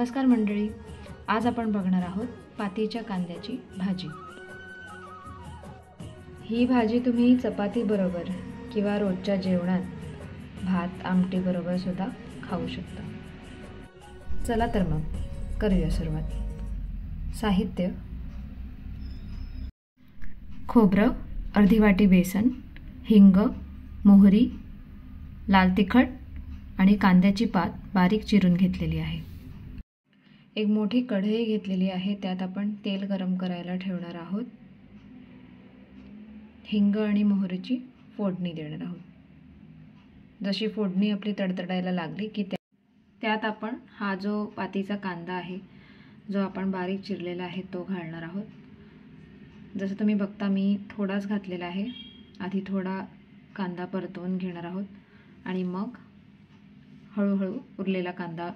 नमस्कार मंडळी, आज आपण बघणार आहोत पातीच्या कांद्याची भाजी। ही भाजी तुम्ही चपाती बरोबर किंवा रोजच्या जेवणात भात आमटी बरोबर सुद्धा खाऊ शकता। चला तर मग करूया सुरुवात। साहित्य: खोबरं, अर्धी वाटी बेसन, हिंग, मोहरी, लाल तिखट आणि कांद्याची पात बारीक चिरून घेतलेली आहे। एक मोठी कढई घेतलेली आहे, त्यात आपण तेल गरम करायला ठेवणार आहोत। हिंग आणि मोहरीची फोडणी देणार आहोत। जशी फोडणी आपली तडतडायला लागली की त्यात आपण हा जो पातीचा कांदा आहे, जो आपण बारीक चिरलेला आहे, तो घालणार आहोत। जसं तुम्ही बघता मी थोडाच घातलेला आहे। आधी थोडा कांदा परतवून घेणार आहोत आणि मग हळूहळू उरलेला कांदा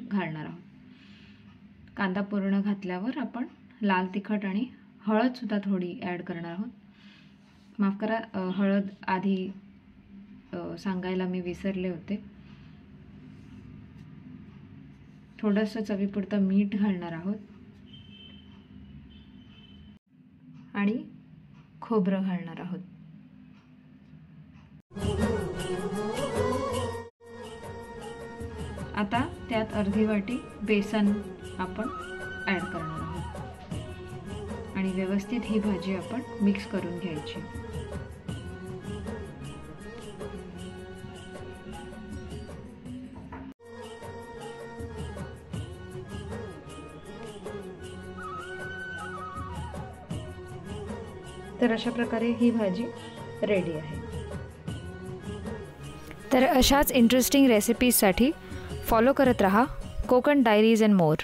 घालणार आहोत। कांदा पूर्ण घातल्यावर आपण लाल तिखट आणि हळद सुद्धा थोडी ॲड करणार आहोत। माफ करा, हळद आधी सांगायला मी विसरले होते। थोडंसं चवीपुरतं मीठ घालणार आहोत आणि खोबरं घालणार आहोत। आता त्यात अर्धी वाटी बेसन आपण ॲड करणार आहोत आणि व्यवस्थित ही भाजी आपण मिक्स करून घ्यायची। तर अशा प्रकारे ही भाजी रेडी आहे। तर अशाच इंटरेस्टिंग रेसिपीजसाठी फॉलो करत रहा कोकण डायरीज अँड मोर।